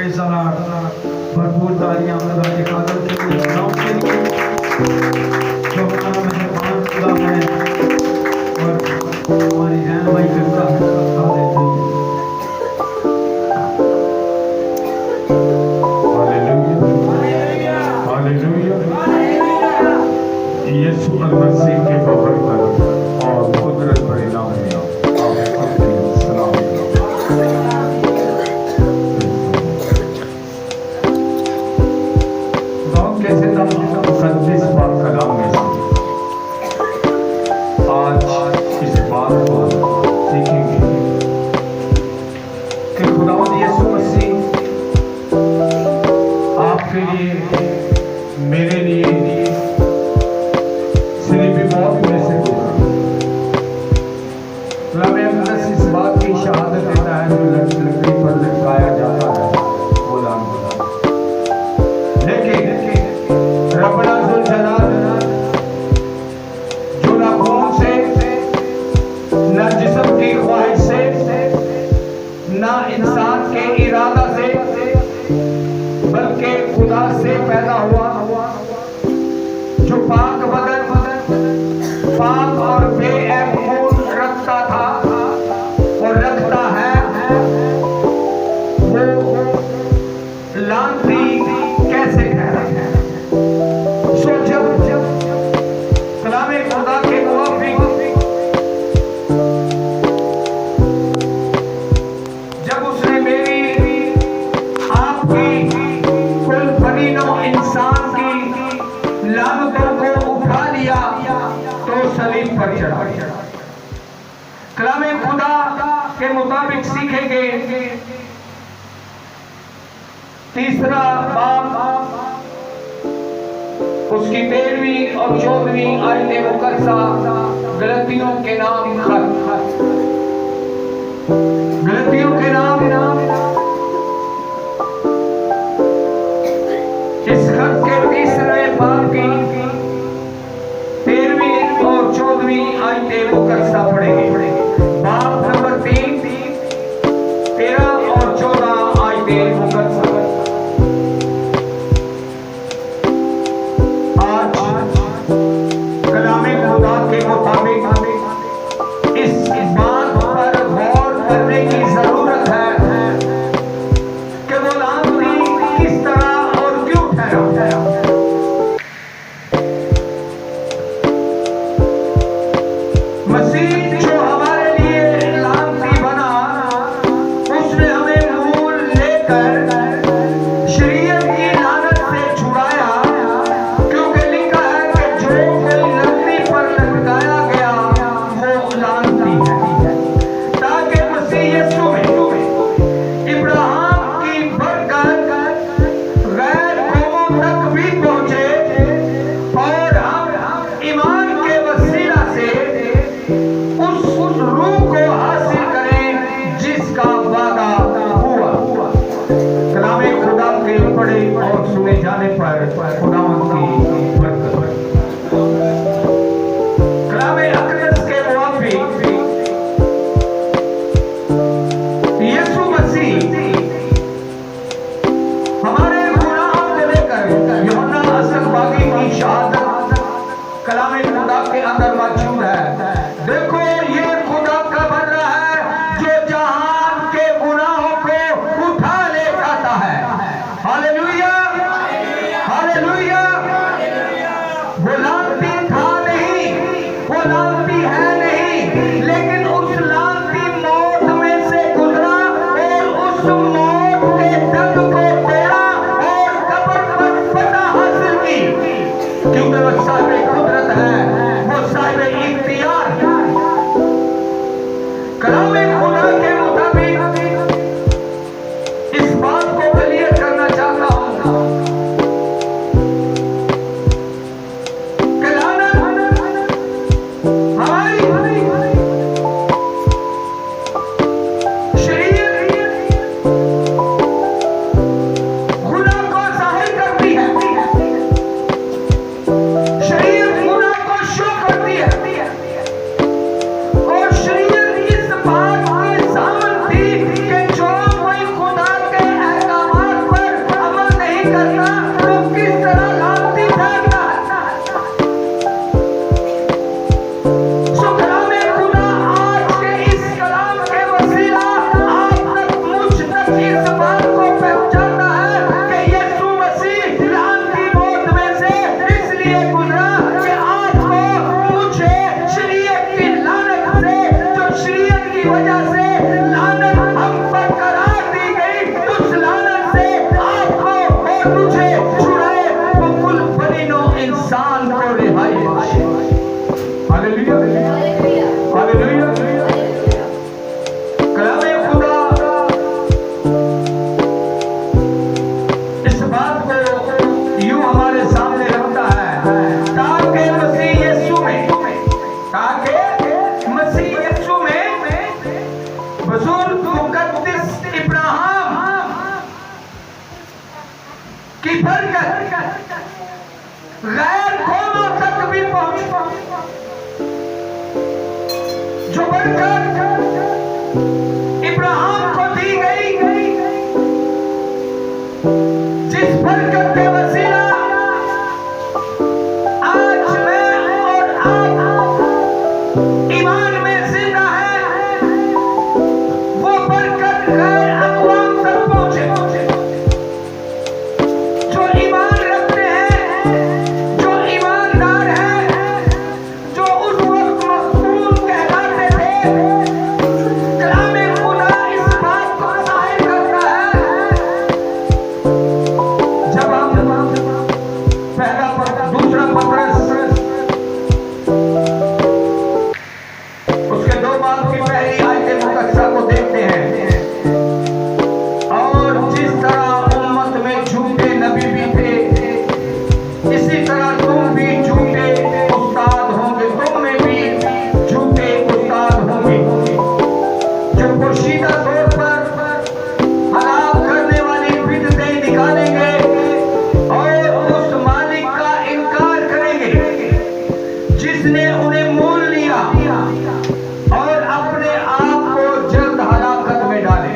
Praise the Lord. भरपूर तालियां खुदा के खातिर के लिए नाम के लिए जो हमारा मेहरबान खुदा है और हमारी रहनुमाई करता है। Hallelujah hallelujah hallelujah. यीशु मसीह के बबरकत और कुदरत बड़े नाम में कलामे खुदा के मुताबिक सीखेंगे। तीसरा बाब उसकी 13वीं और 14वीं आयत मुकद्दसा गलतियों के नाम खत, गलतियों के नाम इस खत के तीसरे बाब की 13वीं और 14वीं आयत मुकद्दसा पढ़ेंगे। बाब नंबर 3 13 और 14 आयत मुकद्दसा। आज कलामे खुदा के मुताबिक इस बात पर गौर करने की जरूरत है कि वो लानती किस तरह और क्यों ठहरा। मसीह जो हमारे लिए लानती बना, उसने हमें मूल लेकर शरीयत की लानत से छुड़ाया, क्योंकि लिखा है कि जो कोई लकड़ी पर लटकाया गया वो लानती है, ताकि मसीह यीशु में इब्राहिम की बरकत गैर कौमों तक भी पहुंचे और हम ईमान के वसीला से उस रूह को हासिल करें जिसका वादा हुआ। कलामे खुदा के पढ़े और सुने जाने पर खुदावंद की बरकत। कलामे अक़दस के मुताबिक यीशु मसीह हमारे गुनाहों को लेकर यूहन्ना असलबागी की शहादत कलामे खुदा के अंदर मौजूद है। देखो ये खुदा का बंदा है जो जहान के गुनाहों को उठा ले जाता है। हालेलुया हालेलुया इस बात को पहचानता है कि यीशु मसीह लाल की मौत में से इसलिए गुजरा कि आपको मुझे शरीयत की लानत से, जो शरीयत की वजह से लानत हम पर करार दी गई, उस लानत से आपको और मुझे छुड़ाए वो कुल बनीनो इंसान को रिहाई बख्शे। Hallelujah, hallelujah. कलामे खुदा इस बात को यूं हमारे सामने रखता है ताकि मसीह यीशु में, ताकि मसीह यीशु में बुजुर्ग मुकद्दस इब्राहिम की बरकत गैर कौमों तक भी पहुंच, जो बरकत इब्राहिम को दी गई, जिस बरकत के वसीला आज मैं और आप ईमान में जिंदा है, वो बरकत गैर अक़वाम तक पहुंचे। जो ईमान रखते हैं, जो ईमानदार हैं, जो उस वक्त मखबूल कहलाते थे, कलामे खुदा इस बात को ज़ाहिर करता है। जब हम दूसरा पत्रस उसके 2 बाब की पहली आयत मुकद्दसा को देखते हैं, और जिस तरह उम्मत में झूठे नबी भी थे, इसी तरह तुम भी झूठे उस्ताद होंगे, तुम में भी झूठे उस्ताद होंगे, जो पोशीदा तौर पर हलाक करने वाली बिदअतें निकालेंगे और उस मालिक का इनकार करेंगे जिसने उन्हें मोल लिया, और अपने आप को जल्द हलाकत में डाले।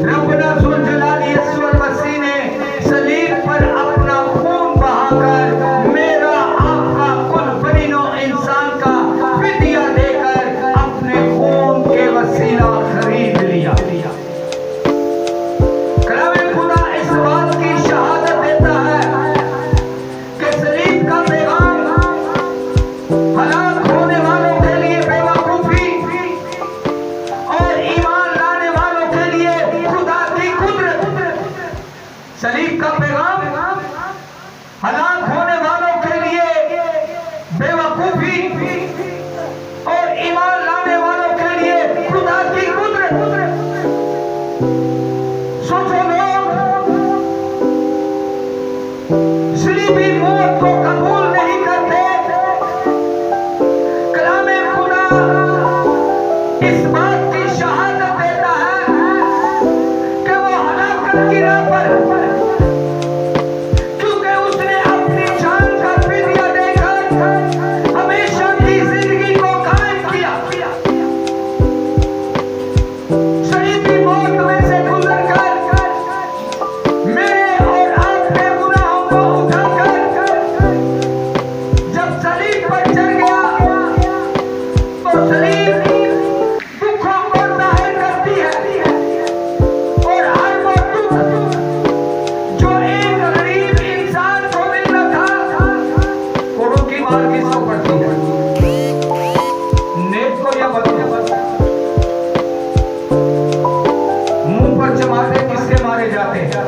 रब्बना ज़ुल जलाल यीशु मसीह ने सलीब पर अपना खून बहाकर मेरा आपका कुल बनीनो इंसान का फिदिया देकर अपने खून के वसीला खरीद लिया। कलामे खुदा इस बात की शहादत देता है कि सलीब का पैगाम हलाक होने वालों के लिए बेवकूफी और ईमान लाने वालों के लिए खुदा की कुदरत। सलीब का पैगाम हलाक होने वालों के लिए बेवकूफी और ईमान लाने वालों के लिए खुदा की कुदरत। सोचो लोग सलीबी मौत को कबूल नहीं करते। कलामे खुदा इस बात की शहादत देता है कि वो हलाकत की राह पर, क्योंकि उसने अपनी जान का फिदिया देकर हमेशा की जिंदगी को कायम किया। सलीबी मौत में से गुजरकर मेरे और आपके गुनाहों को उठाकर जब सलीब पर चढ़ गया, तो सलीब दुखों को जाहिर करती है, और हर वो दुख जो एक गरीब इंसान को मिलना था, कोड़ों की मार किसको पड़ती है? नेक को या बदले? मुंह पर चमाटे किसके मारे जाते हैं?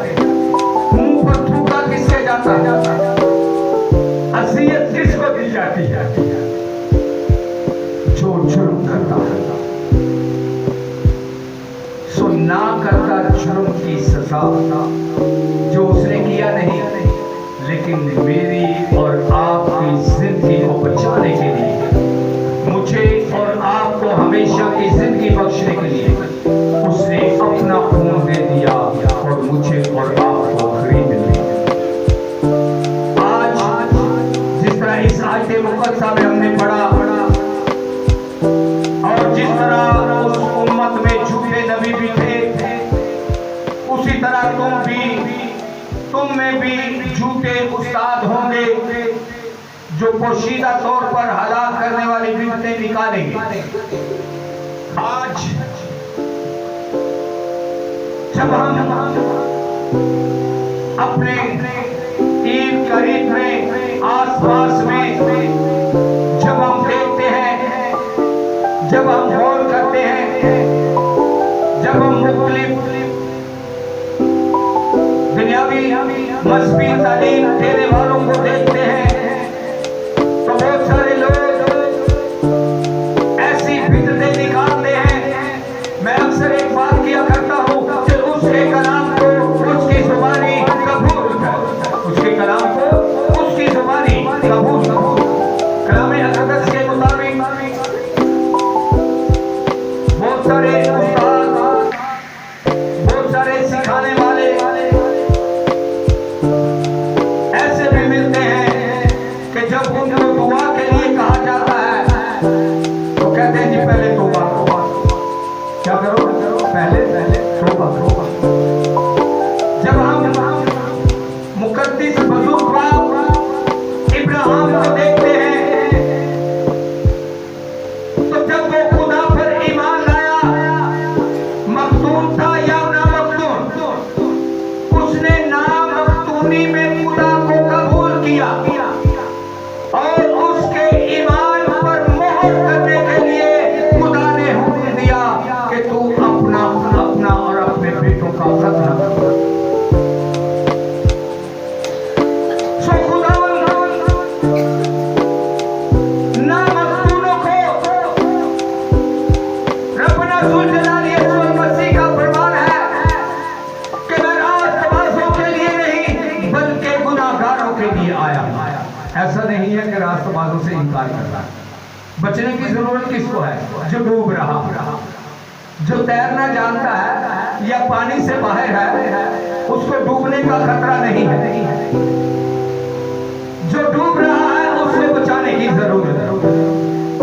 मुंह पर थूका किसके जाता है? असियत किसको दी जाती है? जो जुर्म करता है, सो ना करता जुर्म की सजा जो उसने किया नहीं, लेकिन मेरी और आपकी जिंदगी को बचाने के लिए, मुझे और आपको हमेशा की जिंदगी बख्शने के लिए उसने अपना खून दे दिया और मुझे और आपको खरीद लिया। आज जिस तरह इस आयत मुकद्दसा में हमने पढ़ा, और जिस तरह उस उम्मत में झूठे नबी भी थे, उसी तरह तुम में भी झूठे उस्ताद होंगे जो पोशीदा तौर पर हलाक करने वाली बिदअतें निकालेंगे। आज जब हम अपने ईद करीब में आसपास में जब हम देखते हैं, जब हम गौर करते हैं, जब हम मुख्तलिफ दुनियावी मजहबी तालीम देने वालों को देखते हैं, तो बहुत सारे लोग ऐसी बिदअतें निकालते हैं। मैं अक्सर एक बात किया करता हूँ कि उसके कलाम को उसकी जुबानी कबूल कर, उसके कलाम को उसकी जुबानी कबूल कर। कलाम अक़दस के मुताबिक बहुत सारे उस्ताद, बहुत सारे सिखाने वाले ऐसे भी मिलते हैं कि जब उनको दुआ के लिए कहा जाता है तो कहते हैं जी पहले तौबा करो। क्या करो? पहले तौबा करो। जब हम मुक़द्दस बुज़ुर्ग बाप इब्राहिम को देखते हैं, तो जब वो खुदा पर ईमान लाया, मख्तून था या ना मख्तून, उसने ना मख्तूनी में खुदा को कबूल किया और उसके ईमान पर मोहर करने के लिए खुदा ने हुक्म दिया कि तू अपना और अपने बेटों का खतना कर। सो खुदा ना मख्तूनों को रब्बना ज़ुल जलाली वल मसीह का फरमान है कि मैं रास्तबाजों के लिए नहीं बल्कि गुनाहगारों के लिए आया। ऐसा नहीं है कि रास्तबाजों से इनकार कर रहा है। बचने की जरूरत किसको है? जो डूब रहा, जो तैरना जानता है या पानी से बाहर है, उसको डूबने का खतरा नहीं है। जो डूब रहा है उसको बचाने की जरूरत है।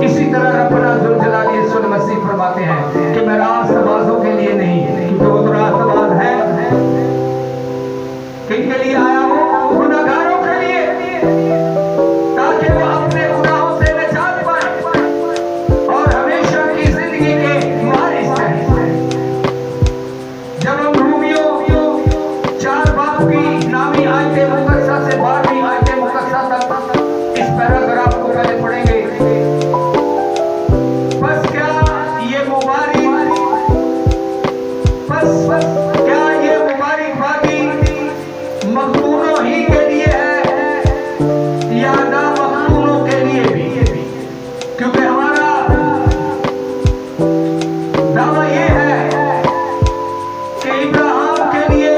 इसी तरह रब्बना ज़ुल जलाली वल मसीह फरमाते हैं कि मैं रास्तबाजों के लिए नहीं, क्योंकि वो तो रास्तबाज है। किनके लिए आया? वो गुनाहगारों के लिए, ताकि वो अपने गुनाहों से निजात पाए और हमेशा की जिंदगी के वारिस रहें। जब हम रोमियो 4 बाब की नामी आयत मुकद्दसा से 12वीं आयत मुकद्दसा तक इस पैराग्राफ को पहले पढ़ेंगे। बस क्या ये मुबारकबादी मखलूकों ही के लिए है या ना मखलूकों के लिए भी? क्योंकि हमारा दावा ये है कि इब्राहिम के लिए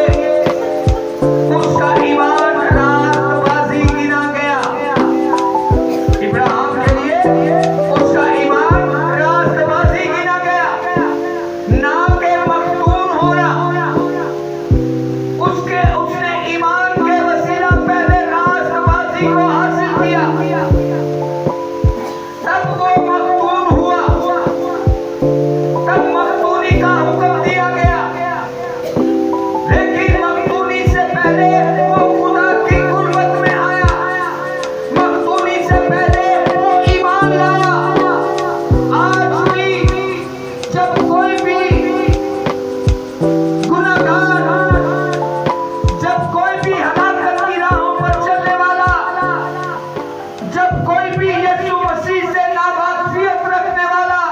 उसका ईमान रास्तबाजी गिना गया। इब्राहिम के लिए उसका ईमान रास्तबाजी गिना गया, ना के मखलूक होना। उसने ईमान के वसीला पहले रास्तबाजी को हासिल किया, तब वो मखलूक हुआ, तब मखलूकी का हुक्म दिया गया। लेकिन मखलूकी से पहले वो खुदा की कुर्बत में आया, मखलूकी से पहले वो ईमान लाया। आज भी जब कोई भी गुनाहगार, जब कोई भी हलाकत की राहों पर चलने वाला, जब कोई भी यीशु मसीह से नावाकिफियत रखने वाला,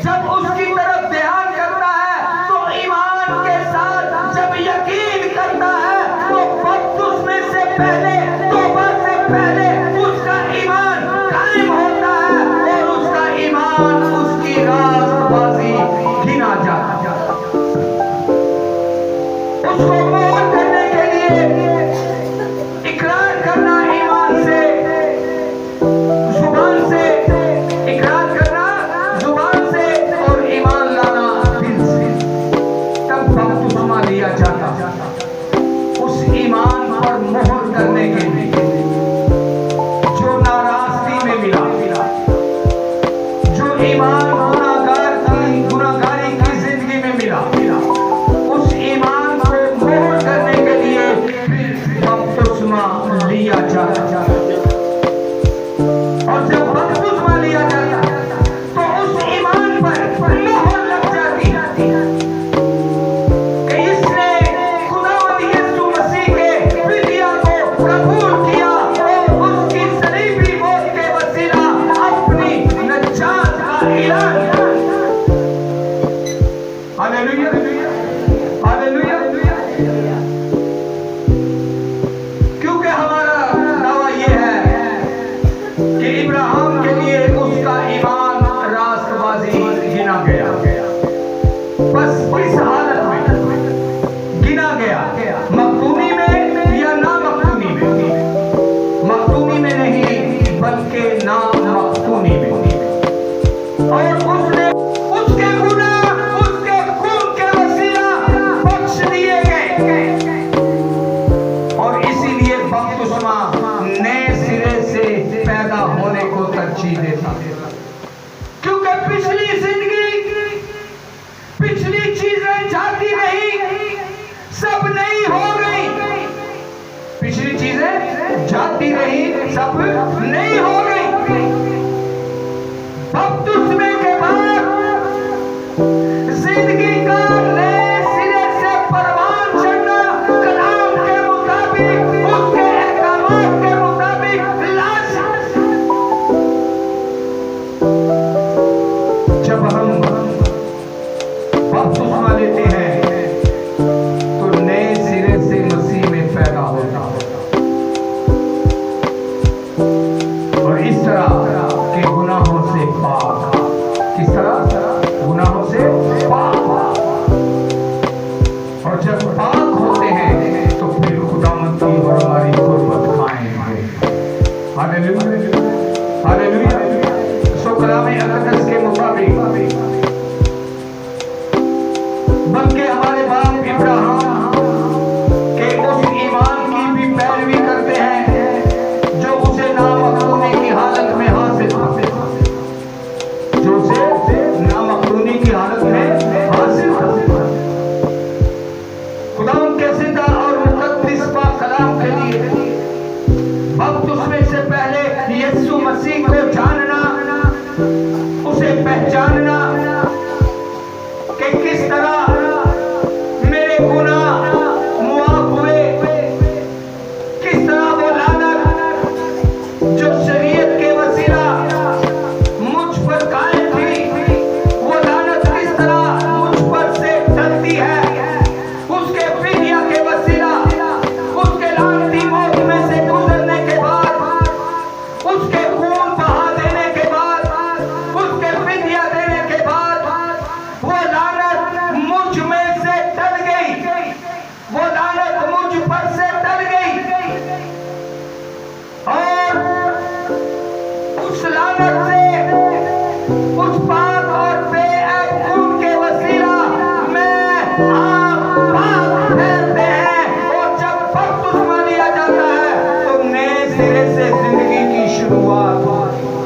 जब उसकी तरफ ध्यान करता है तो ईमान के साथ जब यकीन करता है तो बपतिस्मे से पहले, तौबा से पहले उसका ईमान कायम होता है और उसका ईमान उसकी रास्तबाजी गिना जाता है। उसको मोहर करने के लिए इकरार करना ईमान से, जुबान से इकरार करना जुबान से और ईमान लाना दिल से, तब बपतिस्मा लिया जाता। उस ईमान पर मोहर करने के लिए जो नाराजगी में मिला, जो ईमान गुनाहगारी की जिंदगी में मिला, उस ईमान को मोहर करने के लिए फिर बपतिस्मा लिया जाता। और जब बपतिस्मा लिया जाता तो उस ईमान पर मोहर लग जाती कि और जब पाक होते हैं तो फिर खुदावंद की और हमारी गुर्बत खाएंगे। Hallelujah, hallelujah. सो कलाम अक़दस के मुताबिक बल्कि हमारे बाप इब्राहिम के उस ईमान की भी पैरवी करते हैं जो उसे नामखूनी की हालत में हासिल था, जो उसे नामखूनी की हालत में हासिल था। खुदावंद के ज़िंदा और मुक़द्दस पाक कलाम के लिए वक्त उसमें से पहले यीशु मसीह को जानना, उसे पहचानना कि किस तरह मेरे गुनाह मुआफ हुए, किस तरह वो लानत जो शरीयत के वसीला मुझ पर कायम थी, वो लानत किस तरह मुझ पर से टलती है। उसके फिदिया के वसीला, उसके लानती मौत में से गुजरने के बाद, उसके खून बहा देने के बाद, उसके फिदिया देने के बाद वो लानत मुझ में से टल गई, वो लानत मुझ पर से टल गई और उस लानत से, उस पाक और बेऐब खून के वसीला में आप पाक ठहरते हैं। और जब बपतिस्मा लिया जाता है तो नए सिरे से जिंदगी की शुरुआत होती है।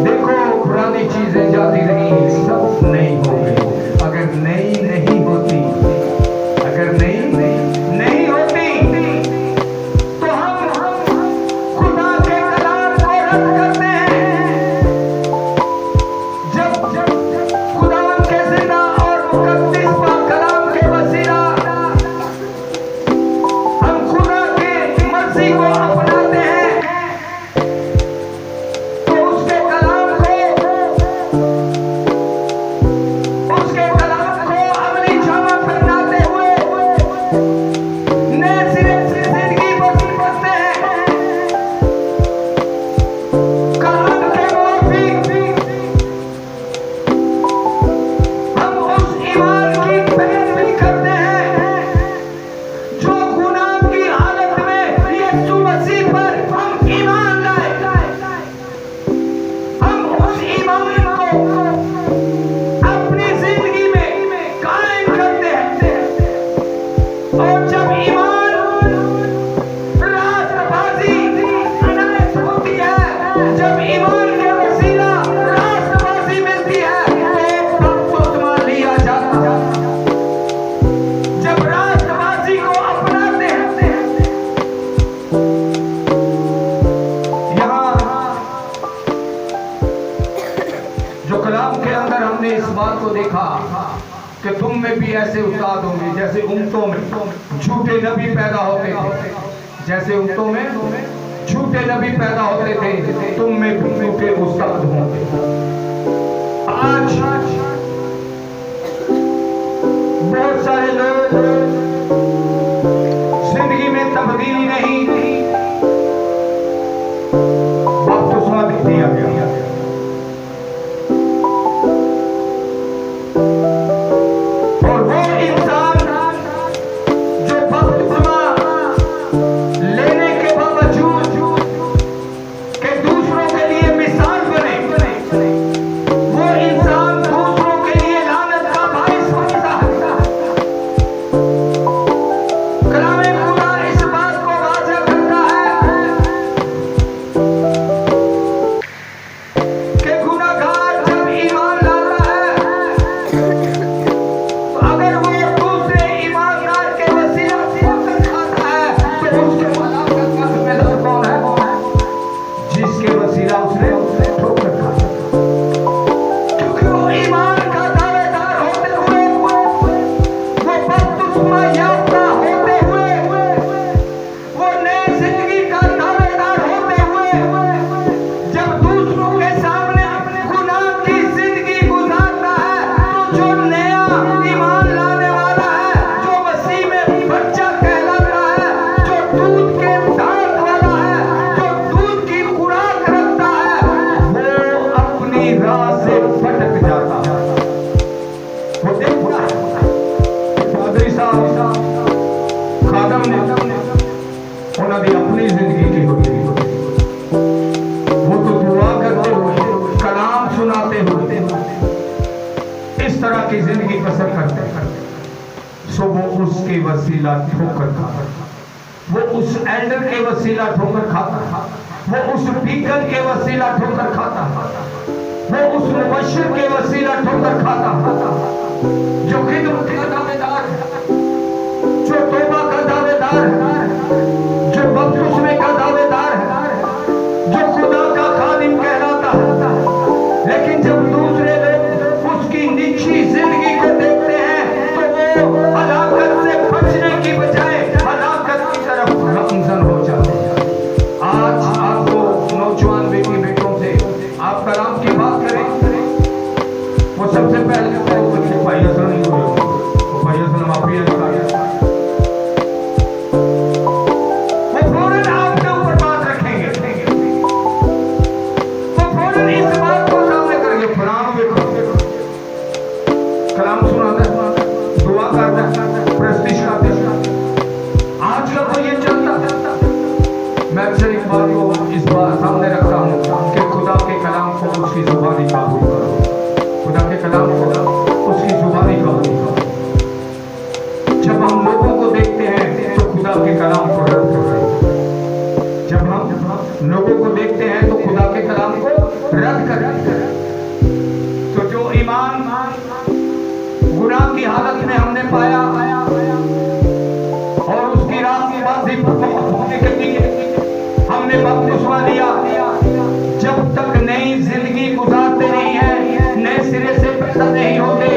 देखो, पुरानी चीजें जाती रही, सब नई हो गई। अगर नई नहीं होती, अगर नई नहीं होती तो हम खुदा के कलाम को रद्द करते हैं। जब खुदावंद के ज़िंदा और मुक़द्दस पाक कलाम के वसीला हम खुदा की मर्जी को अपनाते हैं तो उसके कलाम को अमली जामा पहनाते हुए नए सिरे से जिंदगी बसते हैं। कलाम के मुताबिक हम उस ईमान की पैरवी करते हैं जो गुनाह की हालत में यीशु मसीह पर हम ईमान लाए। हम उस ईमान को अपनी जिंदगी में कायम करते हैं। और जब ईमान रास्तबाजी अनायत होती है, जब ईमान के वसीला रास्तबाजी मिलती है तो बपतिस्मा लिया जाता है। जब रास्तबाजी को अपनाते हैं, यहाँ जो कलाम के अंदर हमने इस बात को देखा कि तुम में भी ऐसे उस्ताद होंगे जैसे उम्मतों में झूठे नबी पैदा होते थे, जैसे उम्मतों में झूठे नबी पैदा होते थे, तुम में भी झूठे उस्ताद होंगे। आज बहुत सारे लोग जिंदगी में तब्दीली नहीं, बपतिस्मा दिया गया और वो इंसान जो बपतिस्मा लेने के बावजूद कि दूसरों के लिए मिसाल बने, वो इंसान दूसरों के लिए लानत का बाइस बनता है। खादम ने उन्होंने अपनी जिंदगी की होती, वो तो दुआ करते हुए, कलाम सुनाते हुए इस तरह की जिंदगी बसर करते करते सो वो उसके वसीला ठोकर खाता, वो उस एल्डर के वसीला ठोकर खाता, वो उस डीकन के वसीला ठोकर खाता, वो उस मुबश्शिर के वसीला ठोकर खाता, जो खिदमत का दावेदार है, जो तौबा का दावेदार है, जो बपतिस्मे का दावेदार है, जो खुदा का खादिम कहलाता है। लेकिन जब दूसरे लोग उसकी निजी जिंदगी को देखते हैं तो वो हलाकत से बचने की बजाय हलाकत की तरफ गामजन हो जाते हैं। आज आपको नौजवान बेटी बेटों से आप कलाम की बात करें, वो सबसे पहले नहीं हुए, वो फौरन आपके ऊपर बात रखेंगे, वो फौरन इस बात को सामने करेंगे, फलां कलाम सुनाता, दुआ करता, प्रस्तिश करता। आजकल तो ये चलता। मैं अक्सर एक बात को इस बात सामने रखता हूँ कि खुदा के कलाम को उसकी जुबानी काबू करो, खुदा के कलाम को उसकी जुबानी काबू करो। जब हम लोगों को देखते हैं तो खुदा के कलाम को रद्द करते हैं, जब हम लोगों को देखते हैं तो खुदा के कलाम को रद्द करते हैं। तो जो ईमान गुनाह की हालत में हमने पाया और उसकी रात की बात होने के लिए हमने बपतिस्मा लिया, जब तक नई जिंदगी गुजारते नहीं है, नए सिरे से पैदा नहीं होते,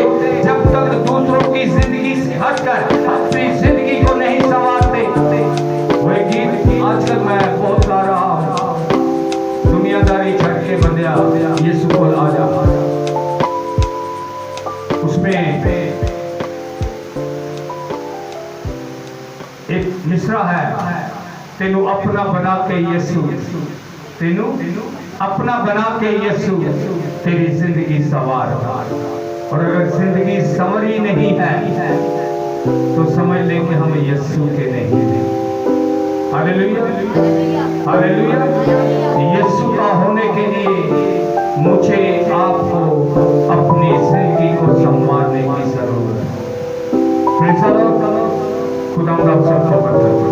जब तक दूसरों की जिंदगी से हटकर अपनी जिंदगी को नहीं संवारते। वही गीत आजकल मैं बहुत गा रहा हूँ, दुनियादारी छट के बंदिया यीशु को आ जा। उसमें एक मिसरा है, तेनू अपना बना के यीशु, तेनू अपना बना के यीशु तेरी जिंदगी सवार। और अगर जिंदगी संवरी नहीं है तो समझ ले कि हम यीशु के नहीं हैं। Hallelujah, hallelujah. यीशु का होने के लिए मुझे आपको अपनी जिंदगी को संवारने की जरूरत है। खुदा सबको बता।